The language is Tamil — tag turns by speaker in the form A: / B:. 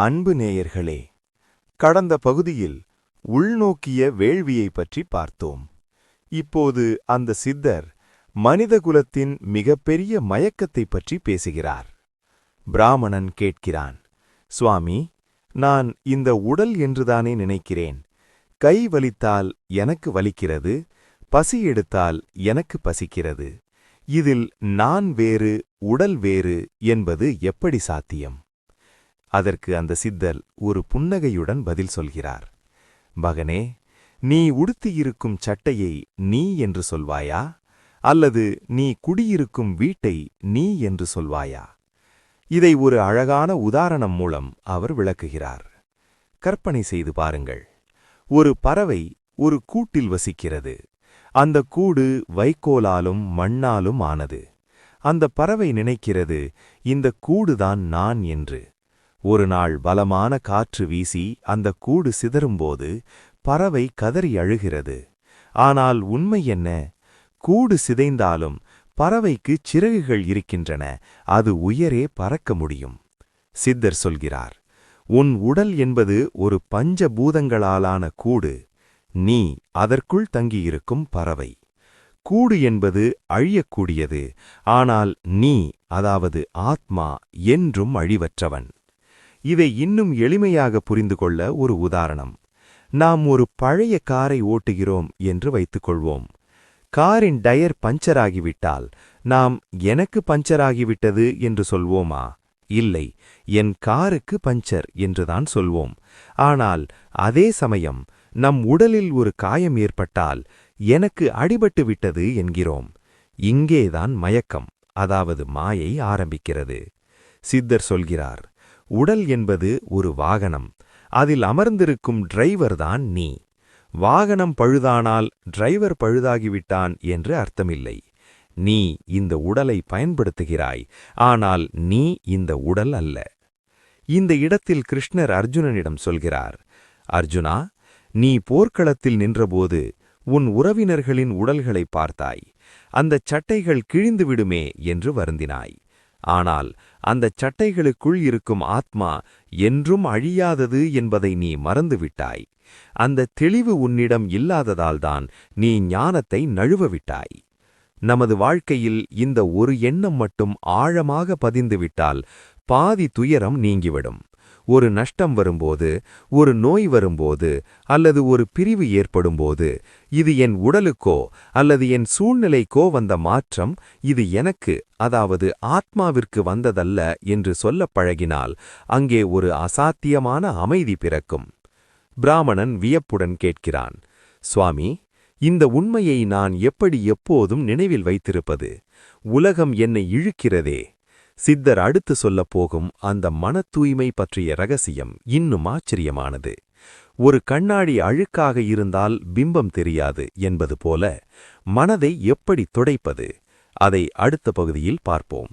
A: அன்பு நேயர்களே, கடந்த பகுதியில் உள்நோக்கிய வேள்வியை பற்றி பார்த்தோம். இப்போது அந்த சித்தர் மனிதகுலத்தின் மிகப்பெரிய மயக்கத்தைப் பற்றி பேசுகிறார். பிராமணன் கேட்கிறான், சுவாமி, நான் இந்த உடல் என்றுதானே நினைக்கிறேன். கை வலித்தால் எனக்கு வலிக்கிறது, பசி எடுத்தால் எனக்கு பசிக்கிறது. இதில் நான் வேறு, உடல் வேறு என்பது எப்படி சாத்தியம்? அதற்கு அந்த சித்தர் ஒரு புன்னகையுடன் பதில் சொல்கிறார். மகனே, நீ உடுத்தியிருக்கும் சட்டையை நீ என்று சொல்வாயா, அல்லது நீ குடியிருக்கும் வீட்டை நீ என்று சொல்வாயா? இதை ஒரு அழகான உதாரணம் மூலம் அவர் விளக்குகிறார். கற்பனை செய்து பாருங்கள். ஒரு பறவை ஒரு கூட்டில் வசிக்கிறது. அந்த கூடு வைக்கோலாலும் மண்ணாலும் ஆனது. அந்த பறவை நினைக்கிறது, இந்த கூடுதான் நான் என்று. ஒரு நாள் பலமான காற்று வீசி அந்த கூடு சிதறும்போது பறவை கதறி அழுகிறது. ஆனால் உண்மை என்ன? கூடு சிதைந்தாலும் பறவைக்கு சிறகுகள் இருக்கின்றன, அது உயரே பறக்க முடியும். சித்தர் சொல்கிறார், உன் உடல் என்பது ஒரு பஞ்சபூதங்களாலான கூடு. நீ அதற்குள் தங்கியிருக்கும் பறவை. கூடு என்பது அழியக்கூடியது, ஆனால் நீ, அதாவது ஆத்மா, என்றும் அழிவற்றவன். இதை இன்னும் எளிமையாக புரிந்து கொள்ள ஒரு உதாரணம். நாம் ஒரு பழைய காரை ஓட்டுகிறோம் என்று வைத்துக்கொள்வோம். காரின் டயர் பஞ்சராகிவிட்டால் நாம் எனக்கு பஞ்சராகிவிட்டது என்று சொல்வோமா? இல்லை, என் காருக்கு பஞ்சர் என்றுதான் சொல்வோம். ஆனால் அதே சமயம் நம் உடலில் ஒரு காயம் ஏற்பட்டால் எனக்கு அடிபட்டு விட்டது என்கிறோம். இங்கேதான் மயக்கம், அதாவது மாயை ஆரம்பிக்கிறது. சித்தர் சொல்கிறார், உடல் என்பது ஒரு வாகனம். அதில் அமர்ந்திருக்கும் டிரைவர்தான் நீ. வாகனம் பழுதானால் டிரைவர் பழுதாகிவிட்டான் என்று அர்த்தமில்லை. நீ இந்த உடலை பயன்படுத்துகிறாய், ஆனால் நீ இந்த உடல் அல்ல. இந்த இடத்தில் கிருஷ்ணர் அர்ஜுனனிடம் சொல்கிறார், அர்ஜுனா, நீ போர்க்களத்தில் நின்றபோது உன் உறவினர்களின் உடல்களை பார்த்தாய். அந்தச் சட்டைகள் கிழிந்துவிடுமே என்று வருந்தினாய். ஆனால் அந்தச் சட்டைகளுக்குள் இருக்கும் ஆத்மா என்றும் அழியாதது என்பதை நீ மறந்துவிட்டாய். அந்த தெளிவு உன்னிடம் இல்லாததால்தான் நீ ஞானத்தை நழுவவிட்டாய். நமது வாழ்க்கையில் இந்த ஒரு எண்ணம் மட்டும் ஆழமாக பதிந்துவிட்டால் பாதி துயரம் நீங்கிவிடும். ஒரு நஷ்டம் வரும்போது, ஒரு நோய் வரும்போது, அல்லது ஒரு பிரிவு ஏற்படும்போது, இது என் உடலுக்கோ அல்லது என் சூழ்நிலைக்கோ வந்த மாற்றம், இது எனக்கு, அதாவது ஆத்மாவிற்கு வந்ததல்ல என்று சொல்லப் பழகினால் அங்கே ஒரு அசாத்தியமான அமைதி பிறக்கும். பிராமணன் வியப்புடன் கேட்கிறான், சுவாமி, இந்த உண்மையை நான் எப்படி எப்போதும் நினைவில் வைத்திருப்பது? உலகம் என்னை இழுக்கிறதே. சித்தர் அடுத்து சொல்லப் போகும் அந்த மன தூய்மை பற்றிய ரகசியம் இன்னும் ஆச்சரியமானது. ஒரு கண்ணாடி அழுக்காக இருந்தால் பிம்பம் தெரியாது என்பது போல மனதை எப்படி துடைப்பது? அதை அடுத்த பகுதியில் பார்ப்போம்.